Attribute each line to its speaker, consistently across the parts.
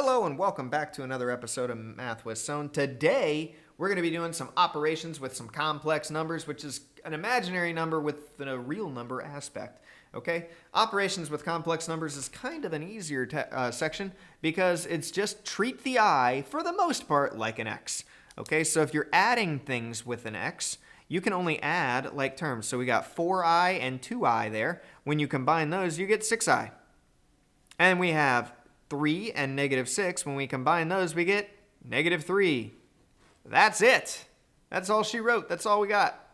Speaker 1: Hello and welcome back to another episode of Math with Sohn. Today, we're going to be doing some operations with some complex numbers, which is an imaginary number with a real number aspect. Okay? Operations with complex numbers is kind of an easier section because it's just treat the I, for the most part, like an X. Okay? So if you're adding things with an X, you can only add like terms. So we got 4i and 2i there. When you combine those, you get 6i. And we have 3 and negative 6. When we combine those, we get negative 3. That's it. That's all she wrote. That's all we got.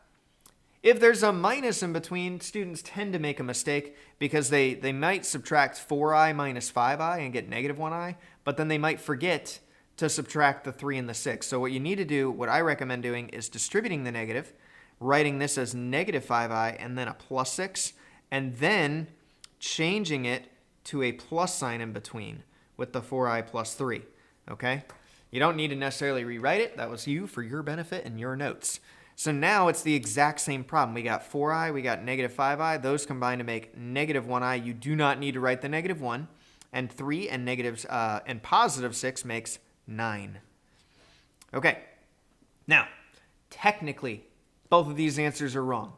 Speaker 1: If there's a minus in between, students tend to make a mistake because they might subtract 4i minus 5i and get negative 1i, but then they might forget to subtract the 3 and the 6. So what you need to do, what I recommend doing, is distributing the negative, writing this as negative 5i and then a plus 6, and then changing it to a plus sign in between with the 4i plus 3, okay? You don't need to necessarily rewrite it. That was you for your benefit and your notes. So now it's the exact same problem. We got 4i, we got negative 5i. Those combine to make negative 1i. You do not need to write the negative 1. And 3 and positive 6 makes 9. Okay. Now, technically, both of these answers are wrong.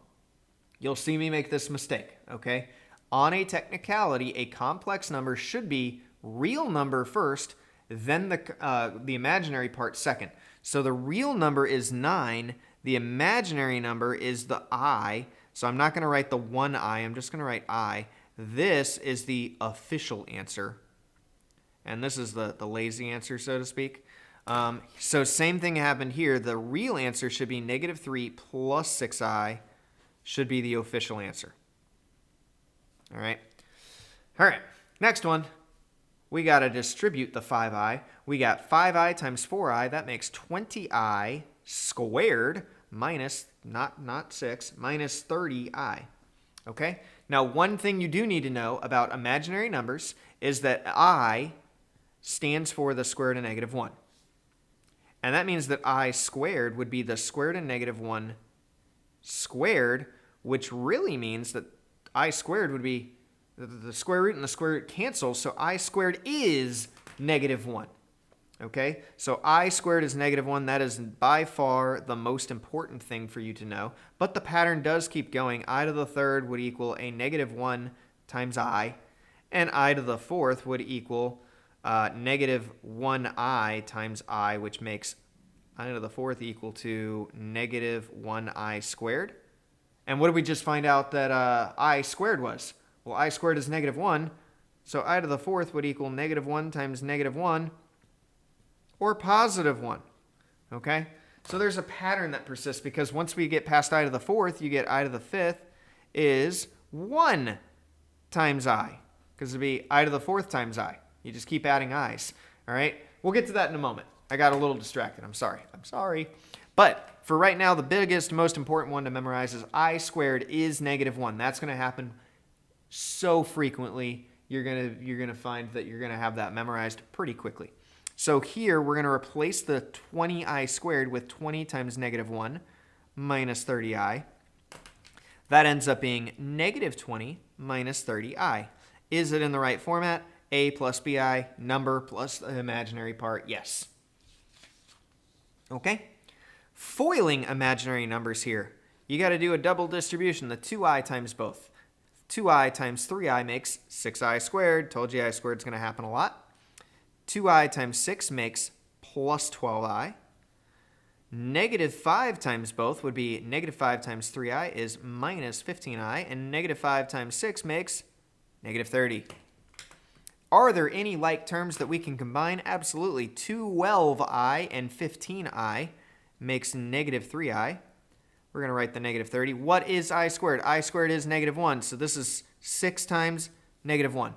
Speaker 1: You'll see me make this mistake, okay? On a technicality, a complex number should be real number first, then the imaginary part second. So the real number is 9. The imaginary number is the I. So I'm not going to write the 1i. I'm just going to write I. This is the official answer. And this is the lazy answer, so to speak. So same thing happened here. The real answer should be negative 3 plus 6i should be the official answer. All right. Next one. We got to distribute the 5i. We got 5i times 4i. That makes 20i squared minus, not 6, minus 30i. Okay? Now, one thing you do need to know about imaginary numbers is that I stands for the square root of negative 1. And that means that I squared would be the square root of negative 1 squared, which really means that I squared would be the square root and the square root cancel, so I squared is negative 1. Okay, so I squared is negative 1. That is by far the most important thing for you to know. But the pattern does keep going. I to the third would equal a negative 1 times I, and I to the fourth would equal negative 1i times I, which makes I to the fourth equal to negative 1i squared. And what did we just find out that I squared was? Well, I squared is negative 1, so I to the fourth would equal negative 1 times negative 1, or positive 1, okay? So there's a pattern that persists because once we get past I to the fourth, you get I to the fifth is 1 times I, because it'd be I to the fourth times I. You just keep adding i's, all right? We'll get to that in a moment. I got a little distracted. I'm sorry. But for right now, the biggest, most important one to memorize is I squared is negative 1. That's going to happen so frequently, you're gonna find that you're gonna have that memorized pretty quickly. So here we're gonna replace the 20i squared with 20 times negative 1 minus 30i. That ends up being negative 20 minus 30i. Is it in the right format? A plus bi, number plus the imaginary part, yes. Okay. Foiling imaginary numbers here. You got to do a double distribution, the 2i times both. 2i times 3i makes 6i squared. Told you I squared is going to happen a lot. 2i times 6 makes plus 12i. Negative 5 times both would be negative 5 times 3i is minus 15i. And negative 5 times 6 makes negative 30. Are there any like terms that we can combine? Absolutely. 12i and 15i makes negative 3i. We're going to write the negative 30. What is I squared? I squared is negative 1. So this is 6 times negative 1,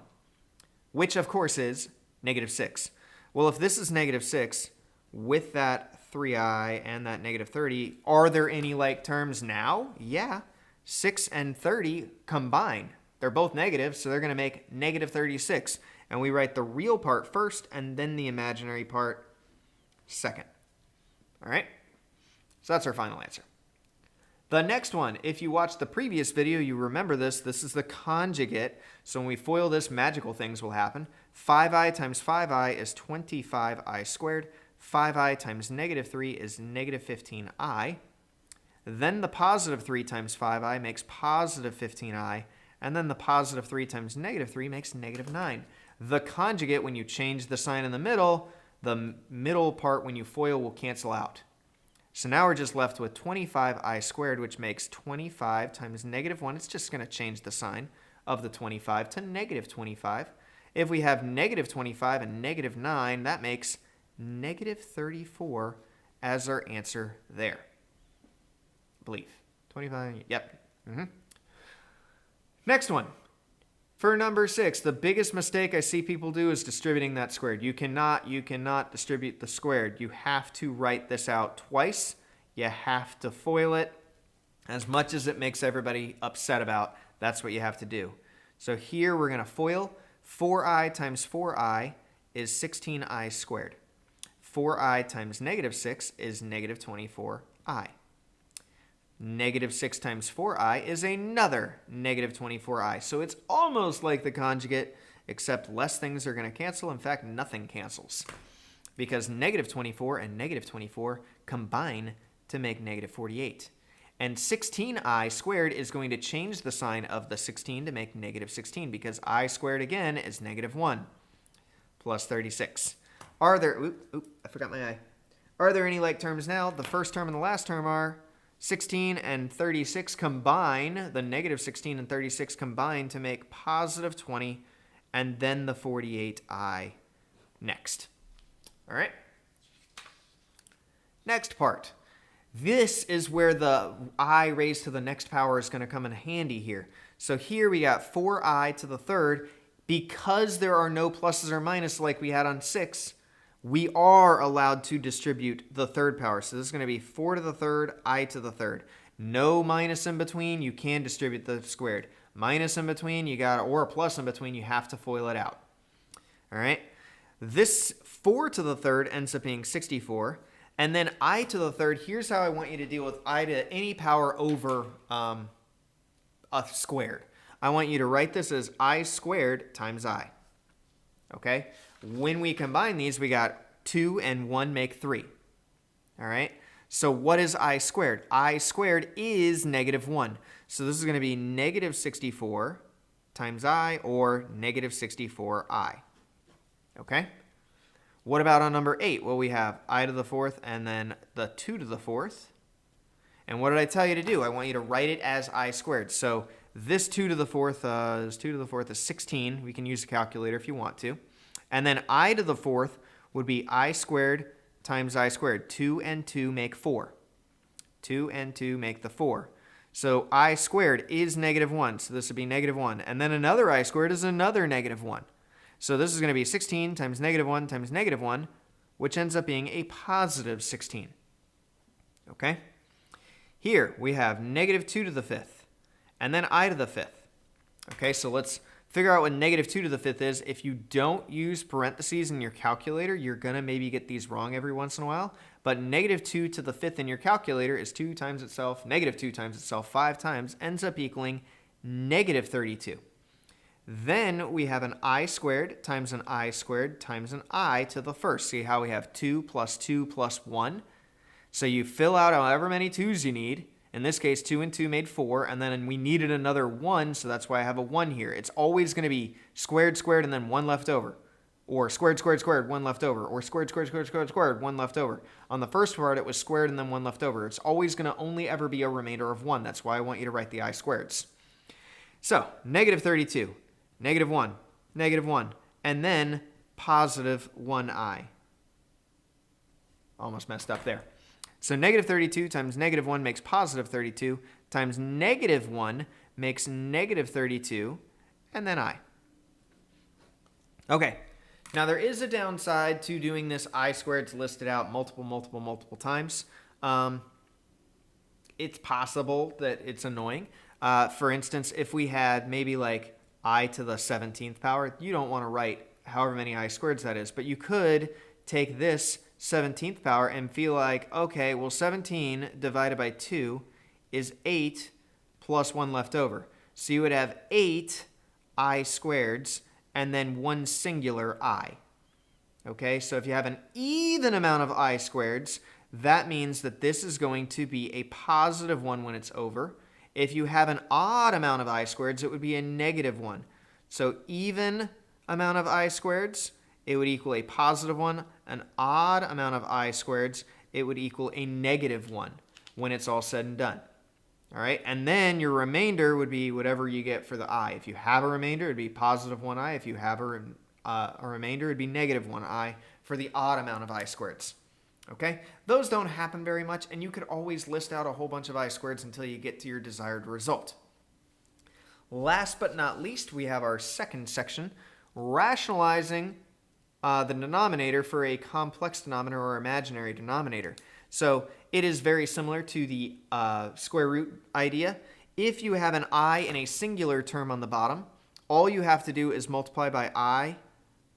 Speaker 1: which of course is negative 6. Well, if this is negative 6 with that 3i and that negative 30, are there any like terms now? Yeah. 6 and 30 combine. They're both negative, so they're going to make negative 36. And we write the real part first and then the imaginary part second. All right? So that's our final answer. The next one, if you watched the previous video, you remember this. This is the conjugate. So when we FOIL this, magical things will happen. 5i times 5i is 25i squared. 5i times negative 3 is negative 15i. Then the positive 3 times 5i makes positive 15i. And then the positive 3 times negative 3 makes negative 9. The conjugate, when you change the sign in the middle part when you FOIL will cancel out. So now we're just left with 25i squared, which makes 25 times negative 1. It's just going to change the sign of the 25 to negative 25. If we have negative 25 and negative 9, that makes negative 34 as our answer there. I believe. 25, yep. Next one. For number 6, the biggest mistake I see people do is distributing that squared. You cannot distribute the squared. You have to write this out twice. You have to FOIL it. As much as it makes everybody upset about, that's what you have to do. So here we're going to FOIL. 4i times 4i is 16i squared. 4i times negative 6 is negative 24i. Negative 6 times 4i is another negative 24i. So it's almost like the conjugate, except less things are going to cancel. In fact, nothing cancels. Because negative 24 and negative 24 combine to make negative 48. And 16i squared is going to change the sign of the 16 to make negative 16, because I squared again is negative 1 plus 36. Are there, I forgot my I. Are there any like terms now? The first term and the last term are 16 and 36 combine, the negative 16 and 36 combine to make positive 20, and then the 48i next. All right? Next part. This is where the I raised to the next power is going to come in handy here. So here we got 4i to the third. Because there are no pluses or minuses like we had on 6, we are allowed to distribute the third power. So this is going to be 4 to the third, I to the third. No minus in between, you can distribute the squared. Minus in between, you got, or a plus in between, you have to FOIL it out. All right? This 4 to the third ends up being 64. And then I to the third, here's how I want you to deal with I to any power over a squared. I want you to write this as I squared times I. Okay? When we combine these, we got 2 and 1 make 3. All right? So what is I squared? I squared is negative 1. So this is going to be negative 64 times I, or negative 64i. Okay? What about on number 8? Well, we have I to the fourth and then the 2 to the fourth. And what did I tell you to do? I want you to write it as I squared. So this 2 to the fourth is 16. We can use a calculator if you want to. And then I to the fourth would be I squared times I squared. 2 and 2 make 4. 2 and 2 make the 4. So I squared is negative 1. So this would be negative 1. And then another I squared is another negative 1. So this is going to be 16 times negative 1 times negative 1, which ends up being a positive 16. Okay? Here we have negative 2 to the fifth, and then I to the fifth. Okay, so let's figure out what negative 2 to the fifth is. If you don't use parentheses in your calculator, you're going to maybe get these wrong every once in a while. But negative 2 to the fifth in your calculator is 2 times itself, negative 2 times itself 5 times, ends up equaling negative 32. Then we have an I squared times an I squared times an I to the first. See how we have 2 plus 1? So you fill out however many 2's you need. In this case, 2 and 2 made 4, and then we needed another 1, so that's why I have a 1 here. It's always going to be squared, squared, and then 1 left over. Or squared, squared, squared, 1 left over. Or squared, squared, squared, squared, squared, 1 left over. On the first part, it was squared and then 1 left over. It's always going to only ever be a remainder of 1. That's why I want you to write the I squareds. So, negative 32. Negative 1, and then positive 1i. Almost messed up there. So negative 32 times negative 1 makes positive 32, times negative 1 makes negative 32, and then I. Okay, now there is a downside to doing this I squared. It's listed out multiple times. It's possible that it's annoying. For instance, if we had maybe like I to the 17th power, you don't want to write however many I squareds that is, but you could take this 17th power and feel like, okay, well 17 divided by 2 is 8 plus 1 left over. So you would have 8 I squareds and then one singular I. Okay, so if you have an even amount of I squareds, that means that this is going to be a positive 1 when it's over. If you have an odd amount of I squareds, it would be a negative 1. So even amount of I squareds, it would equal a positive 1. An odd amount of I squareds, it would equal a negative 1 when it's all said and done. All right, and then your remainder would be whatever you get for the I. If you have a remainder, it would be positive 1I. If you have a remainder, it would be negative 1I for the odd amount of I squareds. Okay, those don't happen very much, and you could always list out a whole bunch of I squareds until you get to your desired result. Last but not least, we have our second section, rationalizing the denominator for a complex denominator or imaginary denominator. So it is very similar to the square root idea. If you have an I in a singular term on the bottom, all you have to do is multiply by I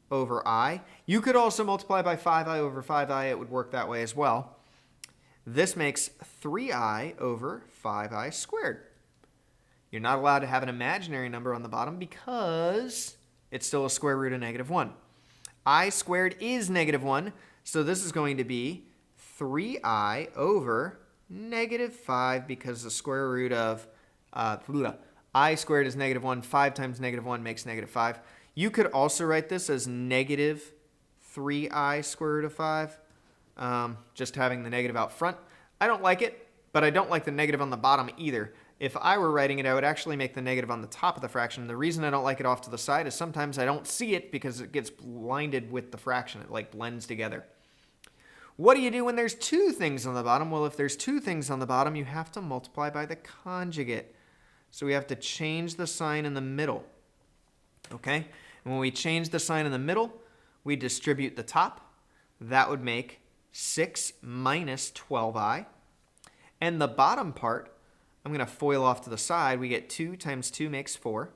Speaker 1: over I. You could also multiply by 5I over 5I. It would work that way as well. This makes 3I over 5I squared. You're not allowed to have an imaginary number on the bottom because it's still a square root of negative 1. I squared is negative 1, so this is going to be 3I over negative 5 because the square root of I squared is negative 1. 5 times negative 1 makes negative 5. You could also write this as negative 3I square root of 5, just having the negative out front. I don't like it, but I don't like the negative on the bottom either. If I were writing it, I would actually make the negative on the top of the fraction. The reason I don't like it off to the side is sometimes I don't see it because it gets blinded with the fraction. It like blends together. What do you do when there's two things on the bottom? Well, if there's two things on the bottom, you have to multiply by the conjugate. So we have to change the sign in the middle. Okay? And when we change the sign in the middle, we distribute the top. That would make 6 minus 12i. And the bottom part, I'm going to FOIL off to the side. We get 2 times 2 makes 4.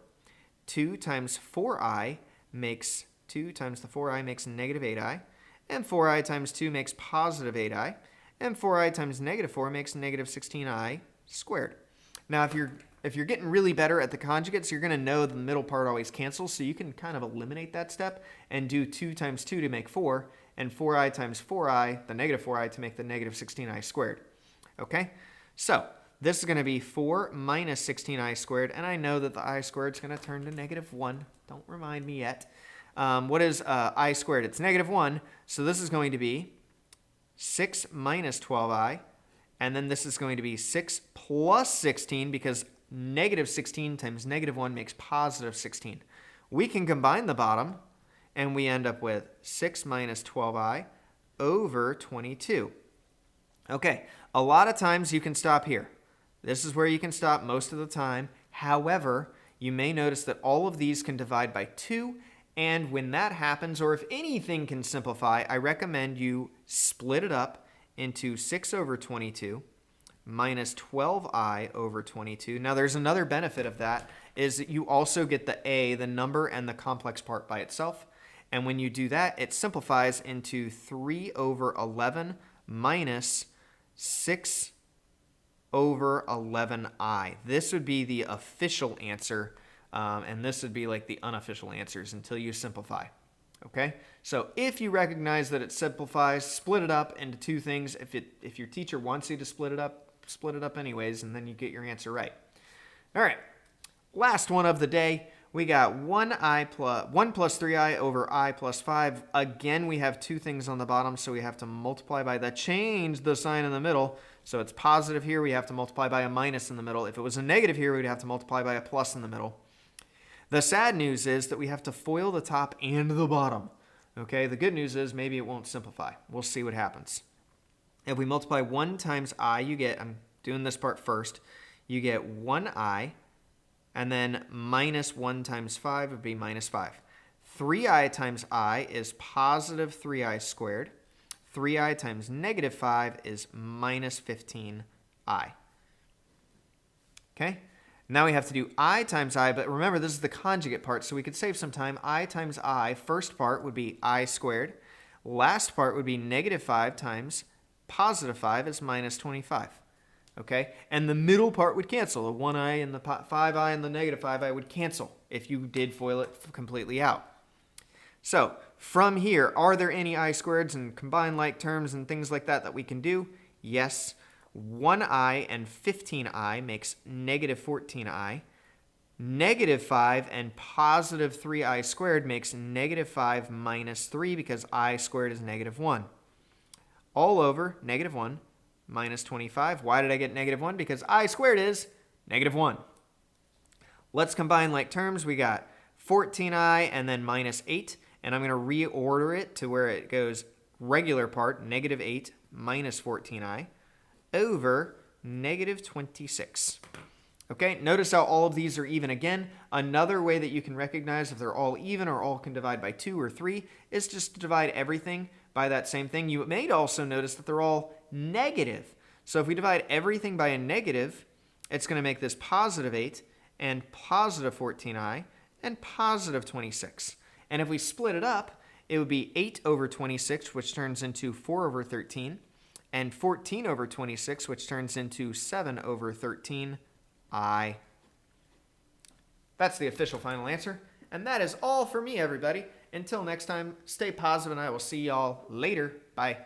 Speaker 1: 2 times 4i makes 2 times the 4i makes negative 8i. And 4i times 2 makes positive 8i. And 4i times negative 4 makes negative 16i squared. Now, if you're getting really better at the conjugates, you're going to know the middle part always cancels, so you can kind of eliminate that step and do 2 times 2 to make 4, and 4i times 4i, the negative 4i, to make the negative 16i squared. Okay? So this is going to be 4 minus 16i squared, and I know that the I squared is going to turn to negative 1. Don't remind me yet. What is I squared? It's negative 1, so this is going to be 6 minus 12i, and then this is going to be 6 plus 16 because negative 16 times negative 1 makes positive 16. We can combine the bottom, and we end up with 6 minus 12i over 22. Okay, a lot of times you can stop here. This is where you can stop most of the time. However, you may notice that all of these can divide by 2, and when that happens, or if anything can simplify, I recommend you split it up into 6 over 22 minus 12i over 22. Now, there's another benefit of that, is that you also get the a, the number, and the complex part by itself. And when you do that, it simplifies into 3 over 11 minus 6 over 11i. This would be the official answer, and this would be like the unofficial answers until you simplify. Okay? So if you recognize that it simplifies, split it up into two things. If your teacher wants you to split it up anyways, and then you get your answer right. All right. Last one of the day. We got 1 plus 3i over I plus 5. Again, we have two things on the bottom, so we have to multiply by change the sign in the middle. So it's positive here, we have to multiply by a minus in the middle. If it was a negative here, we'd have to multiply by a plus in the middle. The sad news is that we have to FOIL the top and the bottom. Okay, the good news is maybe it won't simplify. We'll see what happens. If we multiply 1 times I, you get, I'm doing this part first, you get 1i, and then minus 1 times 5 would be minus 5. 3i times I is positive 3i squared. 3i times negative 5 is minus 15i. Okay? Now we have to do I times I, but remember this is the conjugate part, so we could save some time. I times I, first part would be I squared. Last part would be negative 5 times positive 5 is minus 25. Okay? And the middle part would cancel. The 1i and the 5i and the negative 5i would cancel if you did FOIL it completely out. So from here, are there any I squareds and combined like terms and things like that we can do? Yes. 1i and 15i makes negative 14i. Negative 5 and positive 3i squared makes negative 5 minus 3 because I squared is negative 1. All over negative 1 minus 25. Why did I get negative 1? Because I squared is negative 1. Let's combine like terms. We got 14i and then minus 8. And I'm going to reorder it to where it goes regular part, negative 8 minus 14i over negative 26. Okay, notice how all of these are even again. Another way that you can recognize if they're all even or all can divide by 2 or 3 is just to divide everything by that same thing. You may also notice that they're all negative. So if we divide everything by a negative, it's going to make this positive 8 and positive 14i and positive 26. And if we split it up, it would be 8 over 26, which turns into 4 over 13, and 14 over 26, which turns into 7 over 13i. That's the official final answer. And that is all for me, everybody. Until next time, stay positive, and I will see y'all later. Bye.